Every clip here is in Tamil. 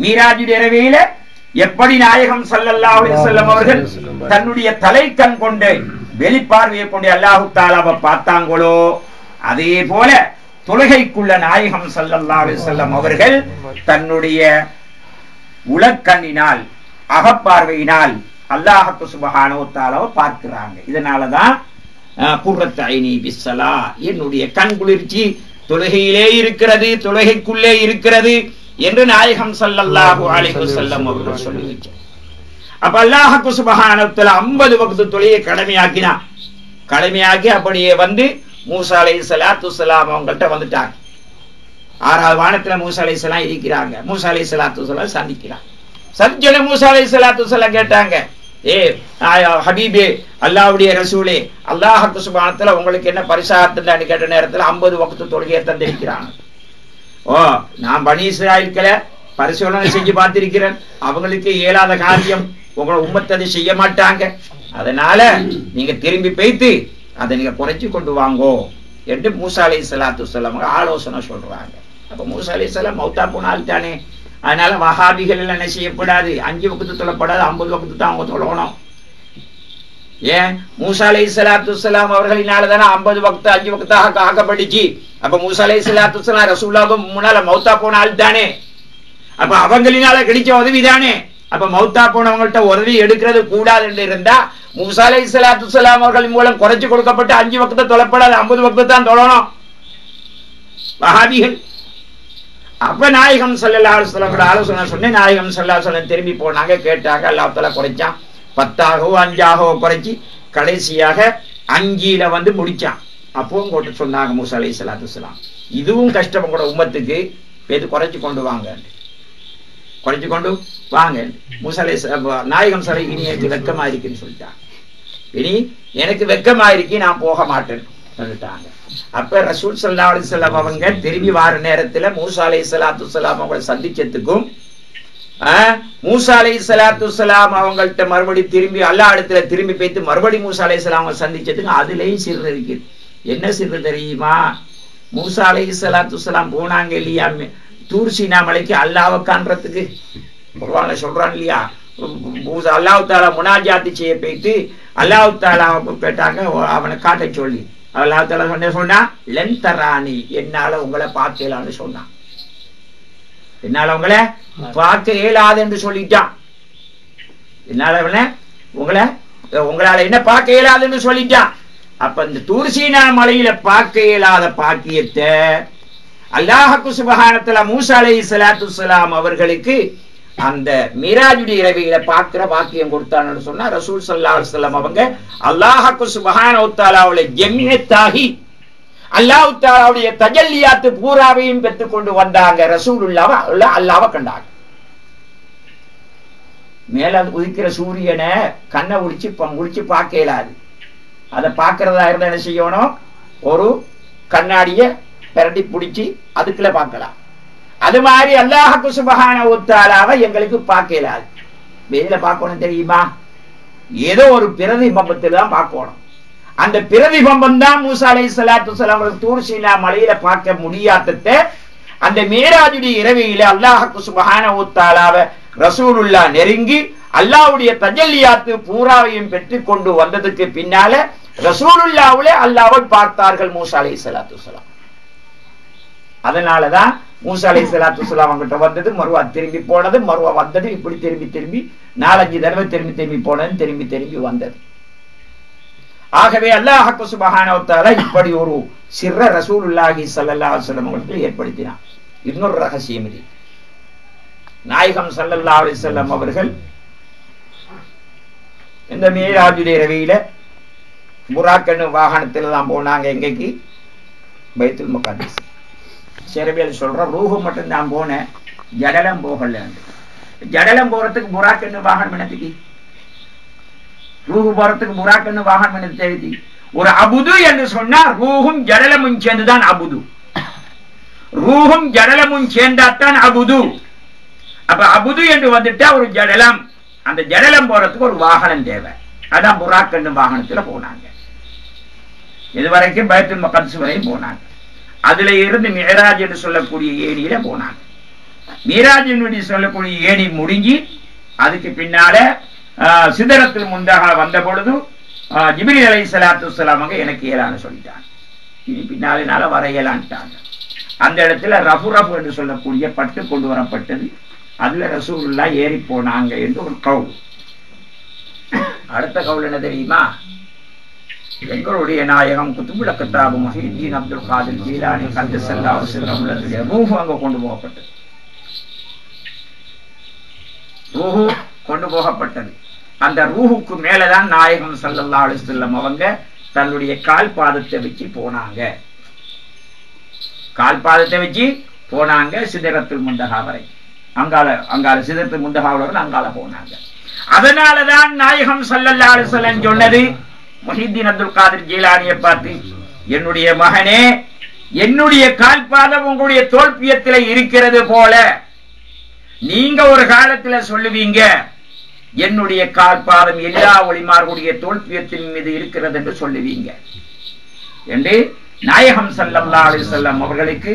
மீராஜுடைய இரவியில எப்படி நாயகம் ஸல்லல்லாஹு அலைஹி வஸல்லம் அவர்கள் தன்னுடைய தலைக்கண் கொண்டு வெளிப்பார்வையை கொண்டு அல்லாஹ் தஆலாவை பார்த்தாங்களோ அதே போல தொழுகைக்குள்ள நாயகம் ஸல்லல்லாஹு அலைஹி வஸல்லம் அவர்கள் தன்னுடைய உலக்கண்ணினால் அகப்பார்வையினால் அல்லாஹ் சுப்ஹானஹு வ தஆலாவை பார்க்கிறாங்க. இதனாலதான் குர்ரத்து ஐனி பிஸ்ஸலா, என்னுடைய கண் குளிர்ச்சி தொழுகையிலே இருக்கிறது, தொழுகைக்குள்ளே இருக்கிறது என்று நாயகம் ஸல்லல்லாஹு அலைஹி வஸல்லம் அவர்கள் சொல்லியிருக்கிறார். அப்ப அல்லாஹ் சுப்ஹானஹு வ தஆலா 50 வக்து தொழுகையை கடமையாக்கி அப்படியே வந்து மூசா அலைஹிஸ்ஸலாத்து வஸ்ஸலாம் அவங்கள்ட்ட வந்துட்டாங்க. 6வது வானத்துல மூசா அலைஹிஸ்ஸலாம் இருக்கிறாங்க. மூசா அலைஹிஸ்ஸலாத்து வஸ்ஸலாம் சந்திக்கிறாங்க. சஜ்ஜன மூசா அலைஹிஸ்ஸலாத்து வஸ்ஸலாம் கேட்டாங்க, ஏ ஹபீபே, அல்லாஹ்வுடைய ரசூலே, அல்லாஹ் சுப்ஹானஹு வ தஆலா உங்களுக்கு என்ன பரிசாகத்தன்னு கேட்ட நேரத்துல 50 வக்து தொழுகையை தந்திருக்கிறாங்க. ஓ, நான் பனி இஸ்ராயீல்களை பரிசோதனை செஞ்சு பார்த்திருக்கிறேன், அவங்களுக்கு இயலாத காரியம் உங்களை உம்மத்து அதை செய்ய மாட்டாங்க, அதனால நீங்க திரும்பி போய்த்து அதை நீங்க குறைச்சு கொண்டு வாங்கோ என்று மூசா அலைஹிஸ்ஸலாத்து வஸ்ஸலாம் ஆலோசனை சொல்றாங்க. அப்ப மூசா அலைஹிஸ்ஸலாம் மௌத்தா போனால் தானே, அதனால வஹாபிகள் எல்லாம் என்ன செய்யப்படாது, 5 வக்து தொழப்படாது, 50 வக்து தான் அவங்க தொழணும். ஏன் மூசா அலைஹிஸ்ஸலாத்து வஸ்ஸலாம் அவர்களினாலதானே 50 வக்து 5 வக்தாக ஆக்கப்பட்டுச்சு. அப்ப மூசா அலைஹிஸ்ஸலாத்து வஸ்ஸலாம் ரசூலுல்லாஹ்க்கு முன்னால மௌத்தா போன ஆள் தானே, அப்ப அவங்களினால கிடைச்ச உதவி தானே. அப்ப மௌத்தா போனவங்கள்ட்ட உதவி எடுக்கிறது கூடாது என்று இருந்தா மூசா அலைஹிஸ்ஸலாத்து வஸ்ஸலாம் அவர்கள் மூலம் குறைச்சு கொடுக்கப்பட்ட 5 வக்து தொழப்படாது, 50 வக்து தான் தொழணும் வஹாபிகள். அப்ப நாயகம் ஸல்லல்லாஹு அலைஹி வஸல்லம் ஆலோசனை சொன்னேன். நாயகம் ஸல்லல்லாஹு அலைஹி வஸல்லம் திரும்பி போனாங்க, கேட்டாங்க. அல்லாஹ் தஆலா குறைச்சான், 10ஆகவோ 5ஆகவோ குறைச்சி கடைசியாக 5ல வந்து முடிச்சான். அப்பவும் போட்டு சொன்னாங்க மூசா அலைஹிஸ்ஸலாத்து வஸ்ஸலாம், இதுவும் கஷ்டம் கூட உம்மத்துக்கு, பேது குறைச்சு கொண்டு வாங்க, குறைச்சு கொண்டு வாங்க. மூசா அலைஹிஸ்ஸலாம் நாயகம் ஸல்லல்லாஹு இனி எனக்கு வெக்கமா இருக்குன்னு சொல்லிட்டாங்க, இனி எனக்கு வெக்கமா இருக்கு, நான் போக மாட்டேன்னு சொல்லிட்டாங்க. அப்ப ரசூல் ஸல்லல்லாஹு அலைஹி வஸல்லம் அவங்க திரும்பி வார நேரத்துல மூசா அலைஹிஸ்ஸலாத்து வஸ்ஸலாம் அவங்களை சந்திச்சதுக்கும் மூசா அலைஹிஸ்ஸலாத்து வஸ்ஸலாம் அவங்கள்ட்ட மறுபடி திரும்பி அல்லாஹ் இடத்துல திரும்பி போய்த்து மறுபடி மூசா அலைஹிஸ்ஸலாம் அவங்க சந்திச்சதுக்கு அதுலயும் சிறு இருக்குது. என்ன சிறு தெரியுமா, மூசா அலைஹிஸ்ஸலாத்து வஸ்ஸலாம் போனாங்க இல்லையா தூர் சீனா மலைக்கு அல்லாஹ்வை காண்றதுக்கு, குர்ஆன்ல சொல்றான் இல்லையா, மூசா அல்லாஹ் தஆலா முனாஜாத் செய்ய போயிட்டு அல்லாஹ் தஆலா கேட்டாங்க அவனை காட்ட சொல்லி, அல்லாஹ் தஆலா சொன்னா லன் தரானி, என்னால உங்களை பார்க்கலான்னு சொன்னான், என்னால உங்களை பார்க்க இயலாது என்று சொல்லிட்டான், என்னால உங்களால என்ன பார்க்க இயலாதுன்னு சொல்லிட்டான். அப்ப இந்த தூர்சீனா மலையில பார்க்க இயலாத பாக்கியத்தை அல்லாஹ் சுப்ஹானஹு வ தஆலா மூசா அலைஹிஸ்ஸலாத்து வஸ்ஸலாம் அவர்களுக்கு அந்த மிராஜுடைய இரவியில பார்க்கிற பாக்கியம் கொடுத்தான்னு சொன்னா ரசூல் ஸல்லல்லாஹு அலைஹி வஸல்லம் அவங்க அல்லாஹ் சுப்ஹானஹு வ தஆலாவுடைய ஜம்மியத்தாகி அல்லாஹ் தஆலாவுடைய தஜல்லியாத்து பூராவையும் பெற்றுக் கொண்டு வந்தாங்க. ரசூலுல்லாஹ் அல்லாஹ்வை கண்டாங்க. மேல உதிக்கிற சூரியனை கண்ணை முடிச்சு பார்க்க இயலாது, அதை பார்க்கறதா இருந்தா என்ன செய்யணும், ஒரு கண்ணாடிய பிரட்டி பிடிச்சி அதுக்குள்ள பார்க்கலாம். அது மாதிரி அல்லாஹ் சுப்ஹானஹு வ தஆலாவை எங்களுக்கு பார்க்க இயலாது. வெளியில பார்க்கணும் தெரியுமா, ஏதோ ஒரு பிரதிபம்பத்தில் தான் பார்க்கணும். அந்த பிரதிபம்பம் தான் மூசா அலைஹிஸ்ஸலாத்து வஸ்ஸலாம் தூர் சீனா மலையில பார்க்க முடியாதத அந்த மேராஜுடைய இரவியில அல்லாஹ் சுப்ஹானஹு வ தஆலாவை ரசூலுல்லாஹ் நெருங்கி அல்லாஹ்வுடைய தஜல்லியாத்து பூராவையும் பெற்றுக் கொண்டு வந்ததுக்கு பின்னால ரசூலுல்லாஹ்வுலே அல்லாஹ்வை பார்த்தார்கள் மூசா அலைஹிஸ்ஸலாத்து வஸ்ஸலாம். அதனாலதான் மூசா அலைஹிஸ்ஸலாத்து வஸ்ஸலாம் அவங்ககிட்ட வந்தது, மறுவா திரும்பி போனது, மறுவா வந்தது, இப்படி திரும்பி 4-5 தடவை திரும்பி போனது, திரும்பி வந்தது. ஆகவே அல்லாஹ் சுப்ஹானஹு வ தஆலா இப்படி ஒரு சிர்ர ரசூலுல்லாஹி ஸல்லல்லாஹு அலைஹி வஸல்லம் அவர்களுக்கு ஏற்படுத்தினார். இன்னொரு ரகசியம் இது, நாயகம் ஸல்லல்லாஹு அலைஹி வஸல்லம் அவர்கள் இந்த மிராஜுடைய இரவியில புராக்கன்னு வாகனத்துல தான் போனாங்க. எங்கேக்கு? பைத்துல் முகத்தஸ். சேரபியல் சொல்ற ரூஹு மட்டும் தான் போனேன், ஜடலம் போகல. ஜடலம் போறதுக்கு புராக்கன்னு வாகனம் என்னத்துக்கு, ரூஹு போறதுக்கு புராக்கன்னு வாகனம் என்ன தெரியுது. ஒரு அபுது என்று சொன்னா ரூஹும் ஜடலமும் சேர்ந்துதான் அபுது, ரூஹும் ஜடலமும் சேர்ந்தாத்தான் அபுது. அப்ப அபுது என்று வந்துட்டா ஒரு ஜடலம், அந்த ஜடலம் போறதுக்கு ஒரு வாகனம் தேவை. அதான் புராக்கன்னு வாகனத்துல போனாங்க. இதுவரைக்கும் பைத்துல் முகத்தஸ் வரையும் போனாங்க. அதுல இருந்து மிஅராஜ் என்று சொல்லக்கூடிய ஏரியில போனாங்க. மீராஜினுடைய சொல்லக்கூடிய ஏணி முடிஞ்சி அதுக்கு பின்னால சிதறத்தில் முந்தகா வந்த பொழுது ஜிப்ரீல் அலைஹிஸ்ஸலாத்து வஸ்ஸலாம் எனக்கு ஏலான்னு சொல்லிட்டாங்க. இனி பின்னால வர இயலான்ட்டாங்க. அந்த இடத்துல ரஃபு என்று சொல்லக்கூடிய பட்டு கொண்டு வரப்பட்டது. அதுல ரசூலுல்லாஹ் ஏறி போனாங்க என்று ஒரு கவுல். அடுத்த கவுல் என்ன தெரியுமா? எங்களுடைய நாயகம் குத்துபுல் அக்தாப் முஹியுத்தீன் அப்துல் காதிர் ஜீலானி கத்தஸல்லாஹு அலைஹி வஸல்லம் ரூஹ் அங்க கொண்டு போகப்பட்டது. ரூஹு கொண்டு போகப்பட்டது. அந்த ரூஹுக்கு மேலதான் நாயகம் ஸல்லல்லாஹு அலைஹி வஸல்லம் அவங்க தன்னுடைய கால் பாதத்தை வச்சு போனாங்க. கால் பாதத்தை வச்சு போனாங்க சிதறத்துல் முந்தஹா வரை. அங்கால சிதறத்துல் முந்தஹாவுல அங்கால போனாங்க. அதனாலதான் நாயகம் ஸல்லல்லாஹு அலைஹி வஸல்லம் சொன்னது முஹியுத்தீன் அப்துல் காதிர் ஜீலானியை பார்த்து, என்னுடைய மகனே, என்னுடைய கால் பாதம் உங்களுடைய தோல்பியத்தில் இருக்கிறது போல நீங்க ஒரு காலத்துல சொல்லுவீங்க என்னுடைய கால் பாதம் எல்லா ஒளிமார்களுடைய தோல்பியத்தின் மீது இருக்கிறது என்று சொல்லுவீங்க என்று நாயகம் ஸல்லல்லாஹு அலைஹி வஸல்லம் அவர்களுக்கு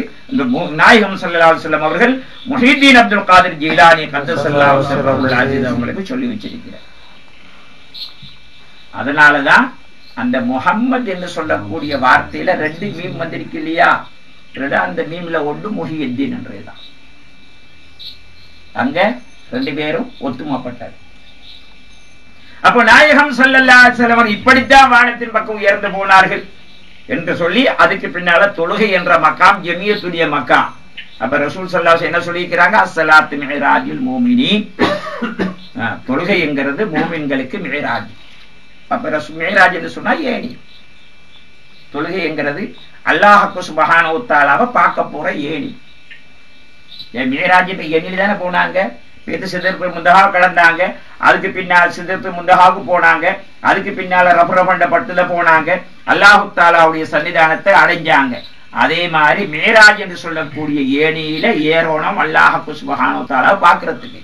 நாயகம் ஸல்லல்லாஹு அலைஹி வஸல்லம் அவர்கள் முஹியுத்தீன் அப்துல் காதிர் ஜீலானி கத்தஸல்லாஹு சிர்ரஹுல் அஸீஸ் அவங்களுக்கு சொல்லி வச்சிருக்கிறார். அதனாலதான் அந்த முஹம்மது என்று சொல்லக்கூடிய வார்த்தையில 2 மீம் வந்திருக்கு இல்லையா? அந்த மீம்ல ஒன்று முஹியுத்தீன் என்றதுதான். அங்க 2 பேரும் ஒத்துமைப்பட்டார். அப்போ நாயகம் ஸல்லல்லாஹு அலைஹி வஸல்லம் இப்படித்தான் வானத்தின் பக்கம் உயர்ந்து போனார்கள் என்று சொல்லி அதுக்கு பின்னால தொழுகை என்ற மக்காம் ஜமியத்துடைய மக்காம். அப்ப ரசூல் ஸல்லல்லாஹு அலைஹி வஸல்லம் என்ன சொல்லியிருக்கிறாங்க? அஸ்ஸலாத்து மிஅராஜுல் முஃமினீன். தொழுகை என்கிறது மூமின்களுக்கு மிஅராஜ். அப்ப மிஅராஜ் என்று சொன்னா ஏணி. தொழுகை என்கிறது அல்லாஹ் சுப்ஹானஹு வ தஆலாவை பார்க்க போற ஏணி. மிஅராஜ் ஏணியில தானே போனாங்க. சிதறத்துல் முந்தஹா கடந்தாங்க. அதுக்கு பின்னால் சிதறத்துல் முந்தஹாவுக்கு போனாங்க. அதுக்கு பின்னால ரஃபரபண்ட பட்டுல போனாங்க. அல்லாஹ் தஆலாவுடைய சன்னிதானத்தை அடைஞ்சாங்க. அதே மாதிரி மிஅராஜ் என்று சொல்லக்கூடிய ஏணியில ஏறணும் அல்லாஹ் சுப்ஹானஹு வ தஆலாவை பார்க்கிறதுக்கு.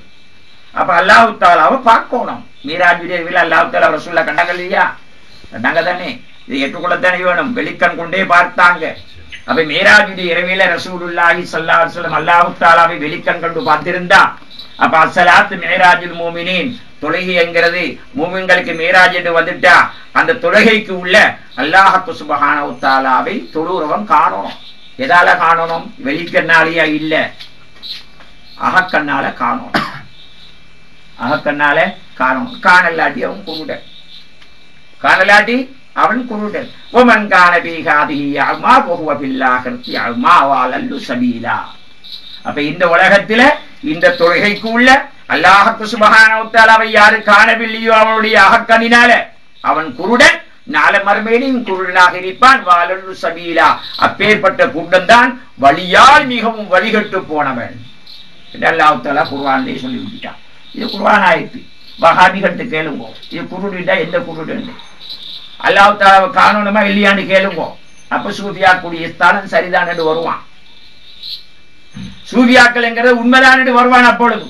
அப்ப அல்லாஹ் தஆலாவை பார்க்கணும். மிஅராஜுடைய இரவில் அல்லாஹ் தஆலா ரசூலுல்லாஹ் கண்டாங்க இல்லையா? கண்டாங்க தானே? இது ஏற்றுக்கொள்ளத்தானே வேணும். வெளிக்கண் கொண்டே பார்த்தாங்க. அப்ப மிஅராஜுடைய இரவில ரசூலுல்லாஹி ஸல்லல்லாஹு அலைஹி வஸல்லம் அல்லாஹ் தஆலாவை வெளிக்கண் கண்டு பார்த்திருந்தா அப்ப அஸ்ஸலாத்து மிஅராஜுல் முஃமினீன் தொழுகை என்கிறது மூமின்களுக்கு மிஅராஜ் என்று வந்துட்டா அந்த தொழுகைக்கு உள்ள அல்லாஹ் சுப்ஹானஹு வ தஆலாவை தொழுறவன் காணணும். எதால காணணும்? வெளிக்கண்ணாலேயா? இல்ல, அகக்கண்ணால காணணும். அகக்கண்ணால காணணும். காணலாட்டி அவன் குருடன். காணலாட்டி அவன் குருடன். ஒமன் கான பீஹாதிஹி அமா வஹுவ பில்லாஹிரத்தி அமா வலல்லு சபீலா. அப்ப இந்த உலகத்தில இந்த தொழுகைக்கு உள்ள அல்லாஹ் சுப்ஹானஹு வ தஆலாவை யாரு காணவில்லையோ அவனுடைய அகக்கண்ணினால அவன் குருடன். நாளை மறுமையிலும் குருடனாக இருப்பான். வலல்லு சபீலா. அப்பேற்பட்ட குருடன் தான் வழியால் மிகவும் வழிகட்டு போனவன் என்று அல்லாஹ் தஆலா குர்ஆனிலே சொல்லி விட்டான். இது குர்ஆன் ஆயத்து. வஹாபிகள்ட்ட கேளுங்க, இது குருடுடா எந்த குருடன்? அல்லாஹ் தஆலாவை காணணுமா இல்லையான்னு கேளுங்க. அப்ப சூஃபியாக்குடைய ஸ்தானம் சரிதான் என்று வருவான். சூஃபியாக்கள் என்கிறது உண்மைதான் என்று வருவான். அப்பொழுது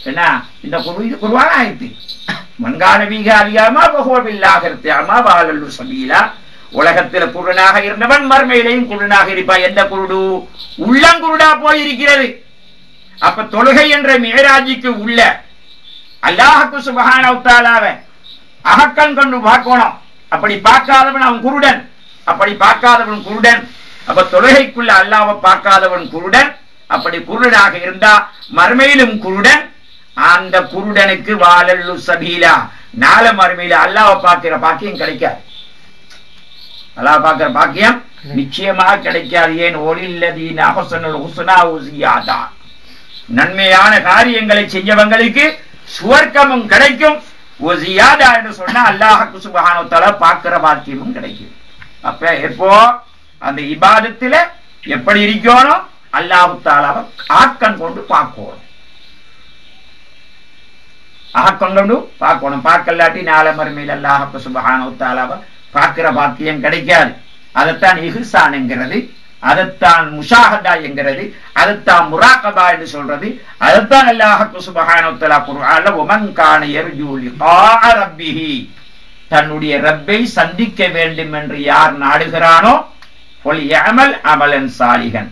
என்ன? இந்த குர்ஆன் ஆயத்து. மன்கான பீஹாதிஹி வஹுவ பில்லாஹிரத்தி அமா வலல்லு சபீலா. உலகத்தில் குருடனாக இருந்தவன் மறுமையிலேயும் குருடனாக இருப்பான். எந்த குருடு? உள்ளங்குருடா போய் இருக்கிறது. அப்ப தொழுகை என்ற மிஅராஜுக்கு உள்ள அல்லாஹ் சுப்ஹானஹு வ தஆலாவை அகக்கண் கொண்டு பார்க்கணும். அப்படி பார்க்காதவன் அவன் குருடன். அப்படி பார்க்காதவன் குருடன். அப்ப தொழுகைக்குள்ள அல்லாஹ்வை பார்க்காதவன் குருடன். அப்படி குருடனாக இருந்தா மறுமையிலும் குருடன். அந்த குருடனுக்கு வாலல்லு சபீலா. நாளை மறுமையில அல்லாஹ்வை பார்க்கிற பாக்கியம் கிடைக்காது. அல்லாஹ் பார்க்கிற பாக்கியம் நிச்சயமாக கிடைக்காது. ஏன்? ஒலில்லதீன அஹ்ஸனுல் ஹுஸ்னா வ ஸியாதா. நன்மையான காரியங்களை செஞ்சவங்களுக்கு சுவர்க்கமும் கிடைக்கும். ஒசியாதா என்று சொன்னா அல்லாஹ் சுப்ஹானஹு வ தஆலா பார்க்கிற பாக்கியமும் கிடைக்கும். அப்ப எப்போ அந்த இபாதத்துல எப்படி இருக்கணும்? அல்லாஹ் தஆலாவை ஆக்கன் கொண்டு பார்க்கணும். ஆக்கன் கொண்டு பார்க்கணும். பார்க்கலாட்டி நாளை மறுமையில் அல்லாஹ் சுப்ஹானஹு வ தஆலாவை பார்க்கிற பாக்கியம் கிடைக்காது. அதைத்தான் இஹ்சான் என்கிறது. அதைத்தான் முஷாஹதா என்கிறது. அதைத்தான் முராகபா என்று சொல்றது. அதைத்தான் அல்லாஹ் சுப்ஹானஹு வ தஆலா குர்ஆன்ல வமன் கான யர்ஜூ லிகா ரப்பிஹி, தன்னுடைய ரப்பை சந்திக்க வேண்டும் என்று யார் நாடுகிறானோ ஃபல்யஅமல் அமலன் சாலிஹன்,